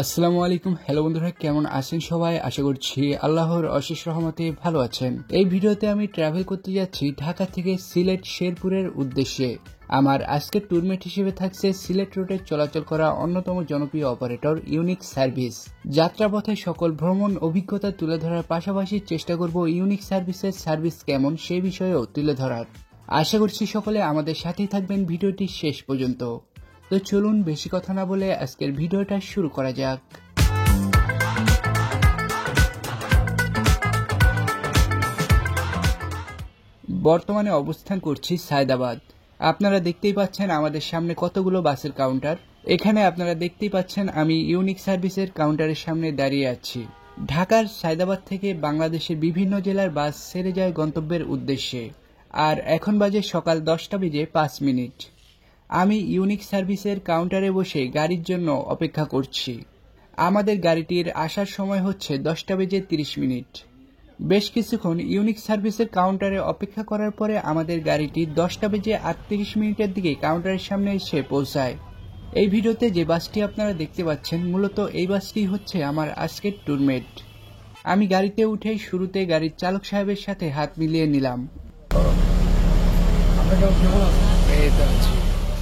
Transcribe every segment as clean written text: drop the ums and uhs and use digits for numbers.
আসসালামু আলাইকুম। হ্যালো বন্ধুরা, কেমন আছেন সবাই? আশা করছি আল্লাহর অশেষ রহমতে ভালো আছেন। এই ভিডিওতে আমি ট্রাভেল করতে যাচ্ছি ঢাকা থেকে সিলেট শেরপুরের উদ্দেশ্যে। আমার আজকের ট্যুরমেট হিসেবে থাকছে সিলেট রুটে চলাচল করা অন্যতম জনপ্রিয় অপারেটর ইউনিক সার্ভিস। যাত্রাপথে সকল ভ্রমণ অভিজ্ঞতা তুলে ধরার পাশাপাশি চেষ্টা করব ইউনিক সার্ভিসের সার্ভিস কেমন সেই বিষয়েও তুলে ধরার। আশা করছি সকলে আমাদের সাথেই থাকবেন ভিডিওটি শেষ পর্যন্ত। তো চলুন বেশি কথা না বলে আজকের ভিডিওটা শুরু করা যাক। বর্তমানে অবস্থান করছি সায়দাবাদ। আপনারা দেখতেই পাচ্ছেন আমাদের সামনে কতগুলো বাসের কাউন্টার। এখানে আপনারা দেখতেই পাচ্ছেন আমি ইউনিক সার্ভিসের কাউন্টারের সামনে দাঁড়িয়ে আছি। ঢাকার সায়দাবাদ থেকে বাংলাদেশের বিভিন্ন জেলার বাস ছেড়ে যায় গন্তব্যের উদ্দেশ্যে। আর এখন বাজে সকাল 10:05। আমি ইউনিক সার্ভিসের কাউন্টারে বসে গাড়ির জন্য অপেক্ষা করছি। আমাদের গাড়িটির আসার সময় হচ্ছে 10:30। বেশ কিছুক্ষণ ইউনিক সার্ভিসের কাউন্টারে অপেক্ষা করার পরে আমাদের গাড়িটি 10:38 দিকে কাউন্টারের সামনে এসে পৌঁছায়। এই ভিডিওতে যে বাসটি আপনারা দেখতে পাচ্ছেন মূলত এই বাসটি হচ্ছে আমার আজকের ট্যুরমেট। আমি গাড়িতে উঠে শুরুতে গাড়ির চালক সাহেবের সাথে হাত মিলিয়ে নিলাম।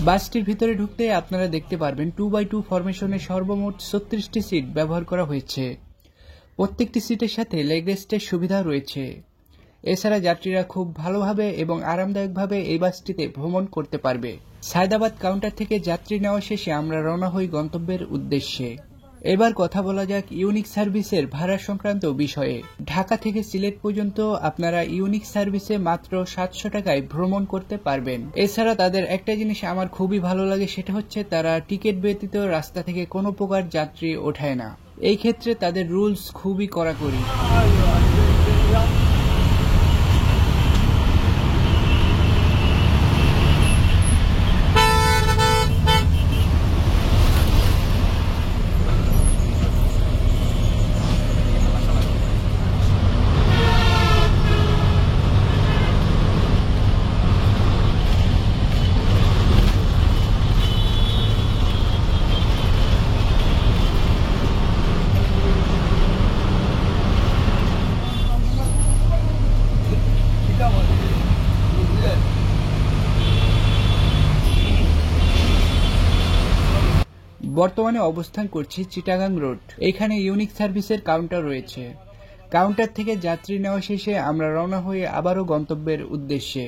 বাসটির ভিতরে ঢুকতে আপনারা দেখতে পারবেন 2x2 ফরমেশনে সর্বমোট 36টি সিট ব্যবহার করা হয়েছে। প্রত্যেকটি সিটের সাথে লেগ রেস্টের সুবিধা রয়েছে। এছাড়া যাত্রীরা খুব ভালোভাবে এবং আরামদায়কভাবে এই বাসটিতে ভ্রমণ করতে পারবে। সায়দাবাদ কাউন্টার থেকে যাত্রী নেওয়া শেষে আমরা রওনা হই গন্তব্যের উদ্দেশ্যে। এবার কথা বলা যাক ইউনিক সার্ভিসের ভাড়া সংক্রান্ত বিষয়ে। ঢাকা থেকে সিলেট পর্যন্ত আপনারা ইউনিক সার্ভিসে মাত্র 700 টাকায় ভ্রমণ করতে পারবেন। এছাড়া তাদের একটা জিনিস আমার খুবই ভালো লাগে, সেটা হচ্ছে তারা টিকিট ব্যতীত রাস্তা থেকে কোনো প্রকার যাত্রী ওঠায় না। এই ক্ষেত্রে তাদের রুলস খুবই কড়াকড়ি। বর্তমানে অবস্থান করছি চিটাগাং রোড। এখানে ইউনিক সার্ভিসের কাউন্টার রয়েছে। কাউন্টার থেকে যাত্রী নেওয়া শেষে আমরা রওনা হয়ে আবারও গন্তব্যের উদ্দেশ্যে।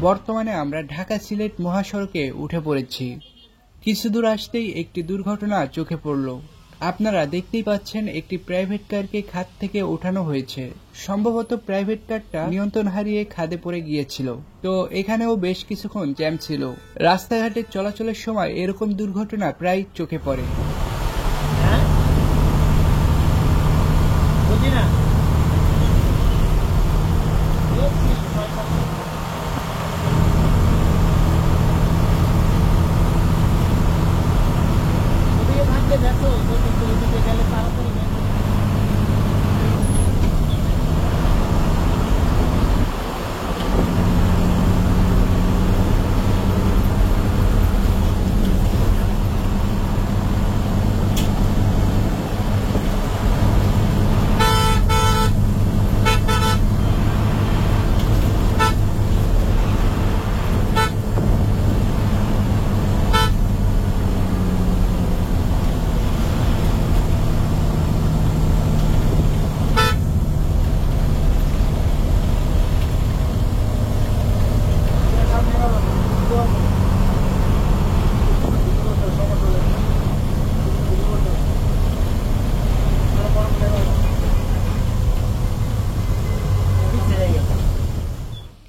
বর্তমানে আমরা ঢাকা সিলেট মহাসড়কে উঠে পড়েছি। কিছু দূর আসতেই একটি দুর্ঘটনা চোখে পড়ল। আপনারা দেখতেই পাচ্ছেন একটি প্রাইভেট কারকে খাদ থেকে ওঠানো হয়েছে। সম্ভবত প্রাইভেট কারটা নিয়ন্ত্রণ হারিয়ে খাদে পড়ে গিয়েছিল। তো এখানেও বেশ কিছুক্ষণ জ্যাম ছিল। রাস্তাঘাটে চলাচলের সময় এরকম দুর্ঘটনা প্রায় চোখে পড়ে।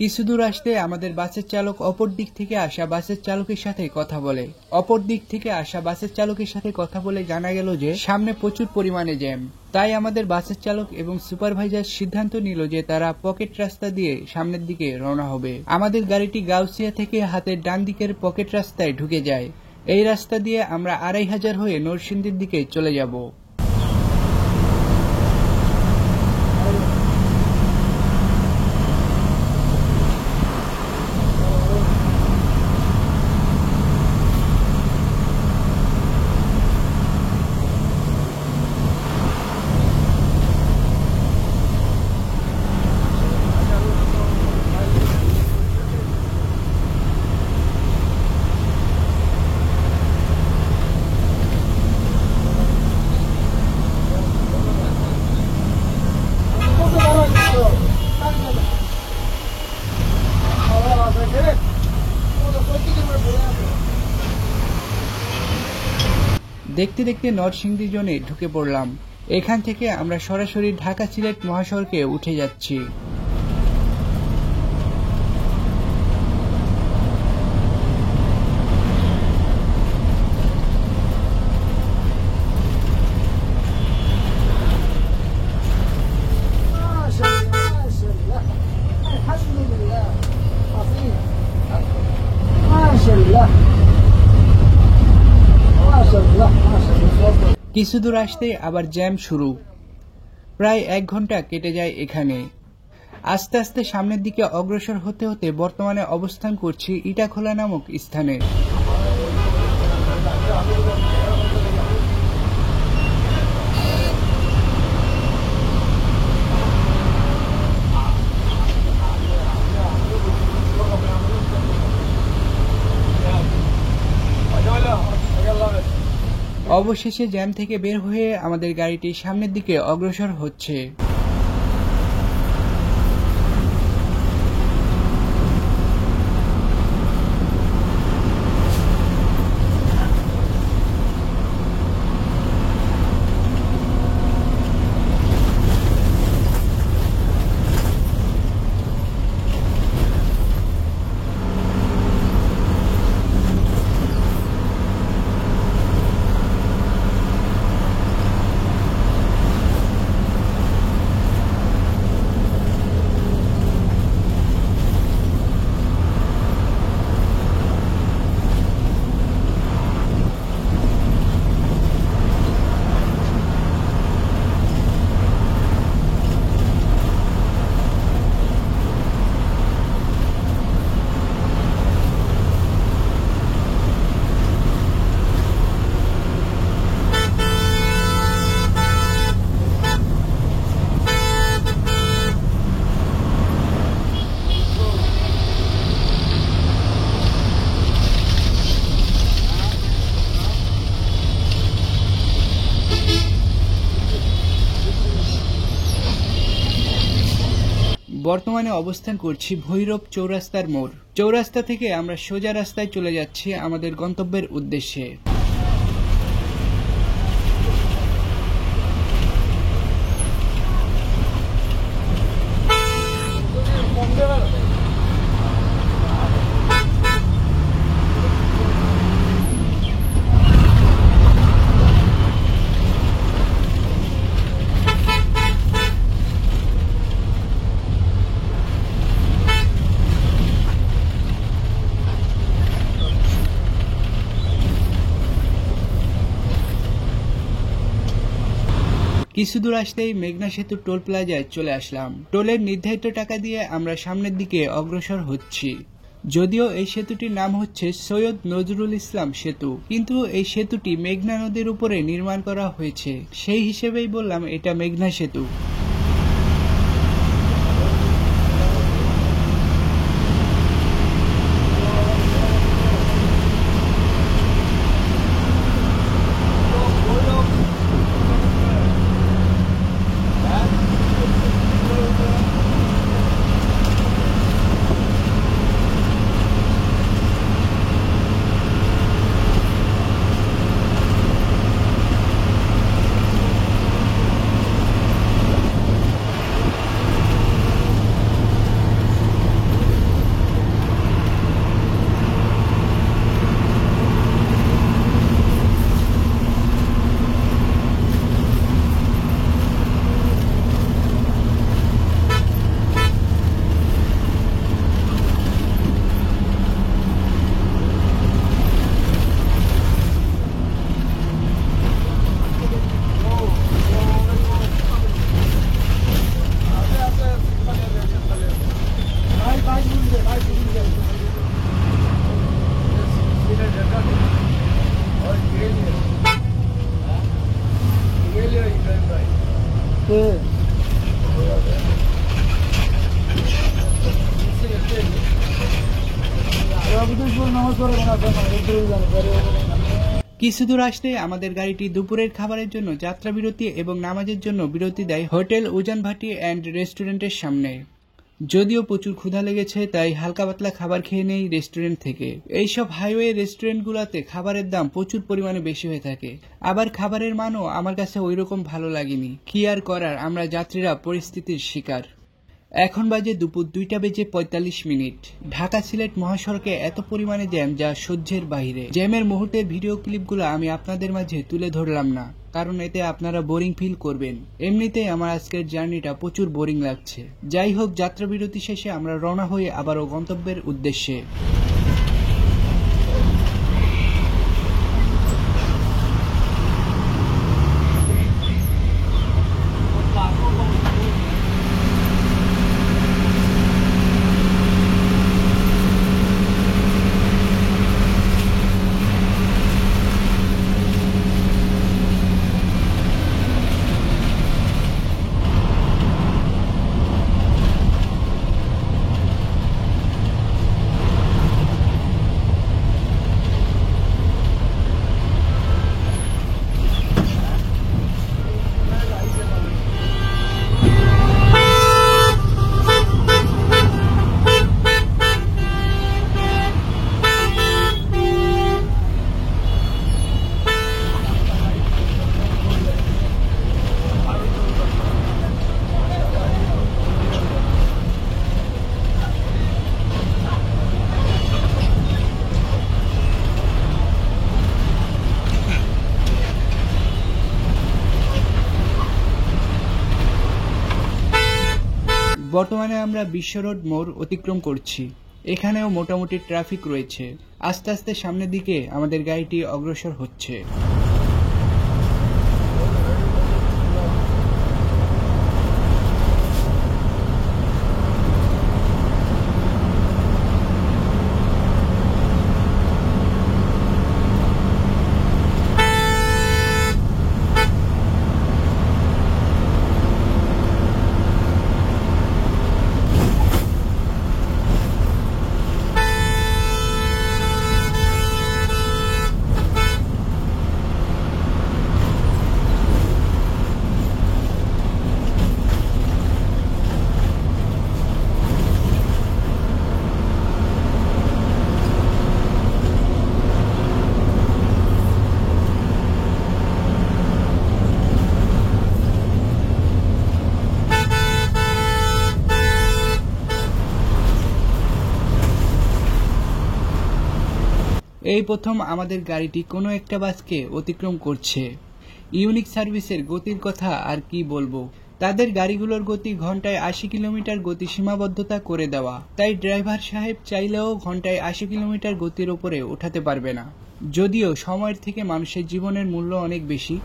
কিছু দূর আসতে আমাদের বাসের চালক অপর দিক থেকে আসা বাসের চালকের সাথে কথা বলে জানা গেল যে সামনে প্রচুর পরিমাণে জ্যাম। তাই আমাদের বাসের চালক এবং সুপারভাইজার সিদ্ধান্ত নিল যে তারা পকেট রাস্তা দিয়ে সামনের দিকে রওনা হবে। আমাদের গাড়িটি গাউসিয়া থেকে হাতের ডান দিকের পকেট রাস্তায় ঢুকে যায়। এই রাস্তা দিয়ে আমরা 2500 হয়ে নরসিংদীর দিকে চলে যাব। দেখতে দেখতে নরসিংদী জোনে ঢুকে পড়লাম। এখান থেকে আমরা সরাসরি ঢাকা সিলেট মহাসড়কে উঠে যাচ্ছি। কিছু দূর আসতেই আবার জ্যাম শুরু। প্রায় 1 ঘন্টা কেটে যায় এখানে। আস্তে আস্তে সামনের দিকে অগ্রসর হতে হতে বর্তমানে অবস্থান করছি ইটাখোলা নামক স্থানে। অবশেষে জ্যাম থেকে বের হয়ে আমাদের গাড়িটি সামনের দিকে অগ্রসর হচ্ছে। বর্তমানে অবস্থান করছি ভৈরব চৌরাস্তার মোড়। চৌরাস্তা থেকে আমরা সোজা রাস্তায় চলে যাচ্ছি আমাদের গন্তব্যের উদ্দেশ্যে। কিছু দূর আসতেই মেঘনা সেতু টোল প্লাজায় চলে আসলাম। টোলের নির্ধারিত টাকা দিয়ে আমরা সামনের দিকে অগ্রসর হচ্ছি। যদিও এই সেতুটির নাম হচ্ছে সৈয়দ নজরুল ইসলাম সেতু, কিন্তু এই সেতুটি মেঘনা নদীর উপরে নির্মাণ করা হয়েছে, সেই হিসেবেই বললাম এটা মেঘনা সেতু। কিছু দূর আসলে আমাদের গাড়িটি দুপুরের খাবারের জন্য যাত্রা বিরতি এবং নামাজের জন্য বিরতি দেয় হোটেল উজান ভাটি অ্যান্ড রেস্টুরেন্টের সামনে। যদিও প্রচুর ক্ষুধা লেগেছে, তাই হালকা পাতলা খাবার খেয়ে নেই রেস্টুরেন্ট থেকে। এইসব হাইওয়ে রেস্টুরেন্টগুলোতে খাবারের দাম প্রচুর পরিমাণে বেশি হয়ে থাকে, আবার খাবারের মানও আমার কাছে ওইরকম ভালো লাগেনি। কি আর করার, আমরা যাত্রীরা পরিস্থিতির শিকার। এখন বাজে দুপুর 2:45। ঢাকা সিলেট মহাসড়কে এত পরিমাণে জ্যাম যা সহ্যের বাইরে। জ্যামের মুহূর্তের ভিডিও ক্লিপগুলো আমি আপনাদের মাঝে তুলে ধরলাম না, কারণ এতে আপনারা বোরিং ফিল করবেন। এমনিতেই আমার আজকের জার্নিটা প্রচুর বোরিং লাগছে। যাই হোক, যাত্রা বিরতি শেষে আমরা রওনা হয়ে আবারও গন্তব্যের উদ্দেশ্যে। বর্তমানে আমরা বিশ্ব রোড মোড় অতিক্রম করছি। এখানেও মোটামুটি ট্রাফিক রয়েছে। আস্তে আস্তে সামনের দিকে আমাদের গাড়িটি অগ্রসর হচ্ছে। এই প্রথম আমাদের গাড়িটি কোনো একটা বাসকে অতিক্রম করছে। ইউনিক সার্ভিসের গতির কথা আর কি বলবো। তাদের গাড়িগুলোর গতি ঘন্টায় 80 কিলোমিটার গতি সীমাবদ্ধতা করে দেওয়া, তাই ড্রাইভার সাহেব চাইলেও ঘন্টায় 80 কিলোমিটার গতির উপরে ওঠাতে পারবে না। যদিও সময়ের থেকে মানুষের জীবনের মূল্য অনেক বেশি।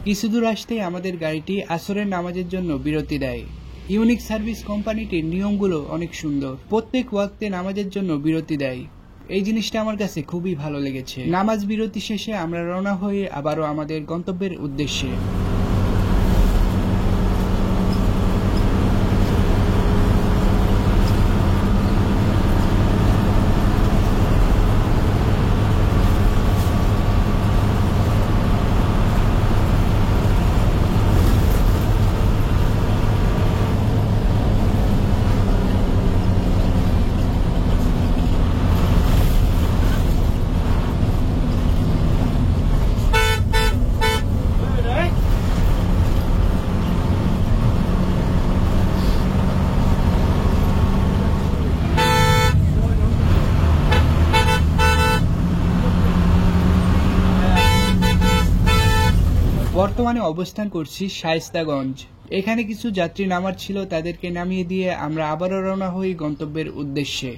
কিছু দূর আসতেই আমাদের গাড়িটি আসরের নামাজের জন্য বিরতি দেয়। ইউনিক সার্ভিস কোম্পানিটির নিয়মগুলো অনেক সুন্দর। প্রত্যেক ওয়াক্তে নামাজের জন্য বিরতি দেয়। এই জিনিসটা আমার কাছে খুবই ভালো লেগেছে। নামাজ বিরতি শেষে আমরা রওনা হয়ে আবারও আমাদের গন্তব্যের উদ্দেশ্যে। বর্তমানে অবস্থান করছি শায়েস্তাগঞ্জ। এখানে কিছু যাত্রী নামার ছিল, তাদেরকে নামিয়ে দিয়ে আমরা আবারও রওনা হই গন্তব্যের উদ্দেশ্যে।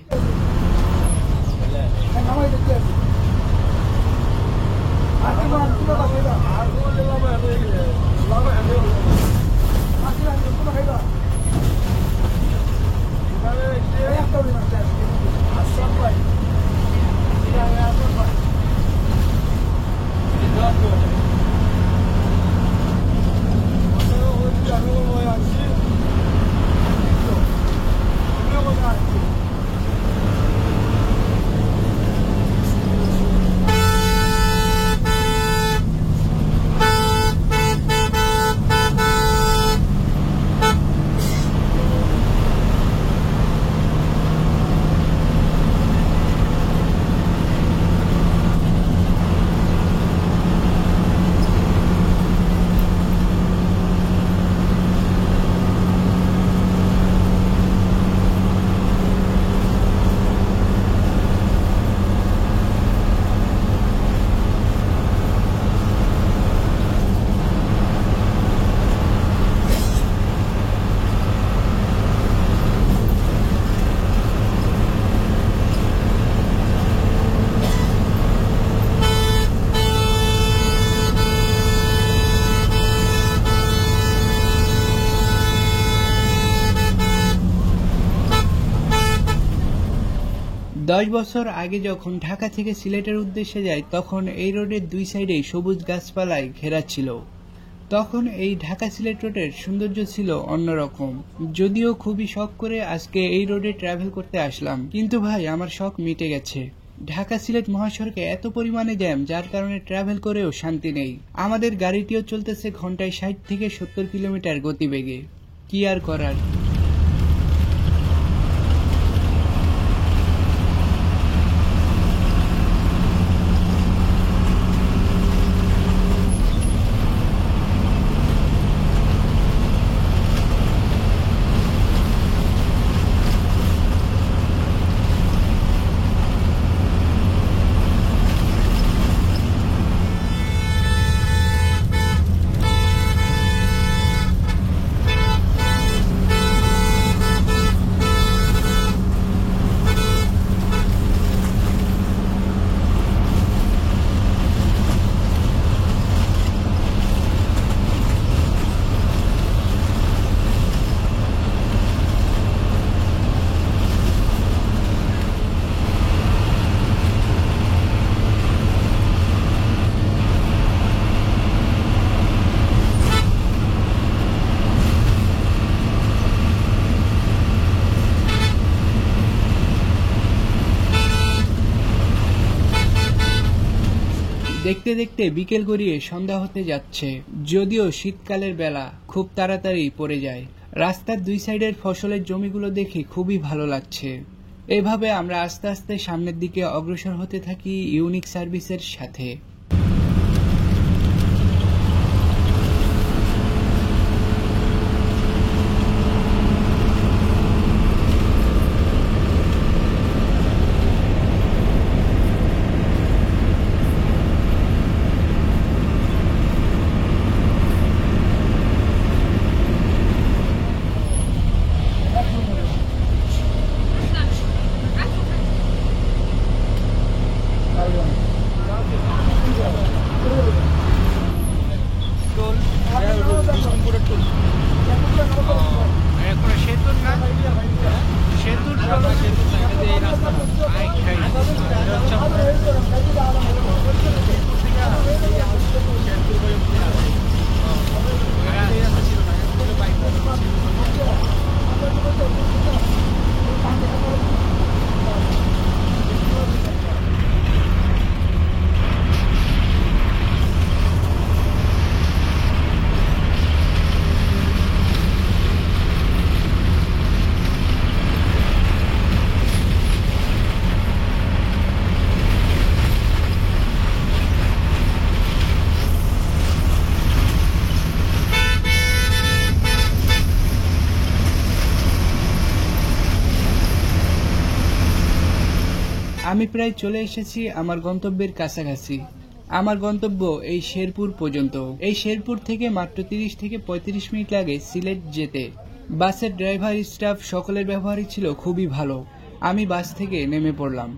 দশ বছর আগে যখন ঢাকা থেকে সিলেটের উদ্দেশ্যে যাই, তখন এই রোডের দুই সাইডেই সবুজ গাছপালায় ঘেরা ছিল। তখন এই ঢাকা সিলেট রোডের সৌন্দর্য ছিল অন্যরকম। যদিও খুবই শখ করে আজকে এই রোডে ট্রাভেল করতে আসলাম, কিন্তু ভাই আমার শখ মিটে গেছে। ঢাকা সিলেট মহাসড়কে এত পরিমাণে জ্যাম, যার কারণে ট্রাভেল করেও শান্তি নেই। আমাদের গাড়িটিও চলতেছে ঘন্টায় 60 থেকে 70 কিলোমিটার গতিবেগে। কি আর করার। দেখতে দেখতে বিকেল গড়িয়ে সন্ধ্যা হতে যাচ্ছে। যদিও শীতকালের বেলা খুব তাড়াতাড়ি পড়ে যায়। রাস্তার দুই সাইডের ফসলের জমিগুলো দেখে খুবই ভালো লাগছে। এভাবে আমরা আস্তে আস্তে সামনের দিকে অগ্রসর হতে থাকি ইউনিক সার্ভিসের সাথে। আমি প্রায় চলে এসেছি আমার গন্তব্যের কাছাকাছি। আমার গন্তব্য এই শেরপুর পর্যন্ত। এই শেরপুর থেকে মাত্র 30 থেকে 35 মিনিট লাগে সিলেট যেতে। বাসের ড্রাইভার, স্টাফ সকলের ব্যবহারই ছিল খুবই ভালো। আমি বাস থেকে নেমে পড়লাম।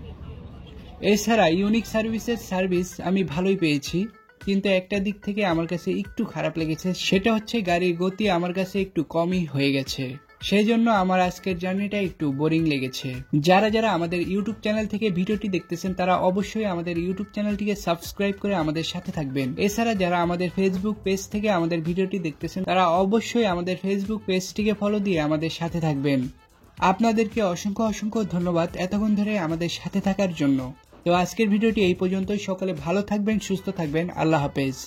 এছাড়া ইউনিক সার্ভিসের সার্ভিস আমি ভালোই পেয়েছি, কিন্তু একটা দিক থেকে আমার কাছে একটু খারাপ লেগেছে, সেটা হচ্ছে গাড়ির গতি আমার কাছে একটু কমই হয়ে গেছে। সেই জন্য আমার আজকের জার্নিটা একটু বোরিং লেগেছে। যারা যারা আমাদের ইউটিউব চ্যানেল থেকে ভিডিওটি দেখতেছেন তারা অবশ্যই আমাদের ইউটিউব চ্যানেলটিকে সাবস্ক্রাইব করে আমাদের সাথে থাকবেন। এছাড়া যারা আমাদের ফেসবুক পেজ থেকে আমাদের ভিডিওটি দেখতেছেন তারা অবশ্যই আমাদের ফেসবুক পেজটিকে ফলো দিয়ে আমাদের সাথে থাকবেন। আপনাদেরকে অসংখ্য অসংখ্য ধন্যবাদ এতক্ষণ ধরে আমাদের সাথে থাকার জন্য। তো আজকের ভিডিওটি এই পর্যন্তই। সকলে ভালো থাকবেন, সুস্থ থাকবেন। আল্লাহ হাফেজ।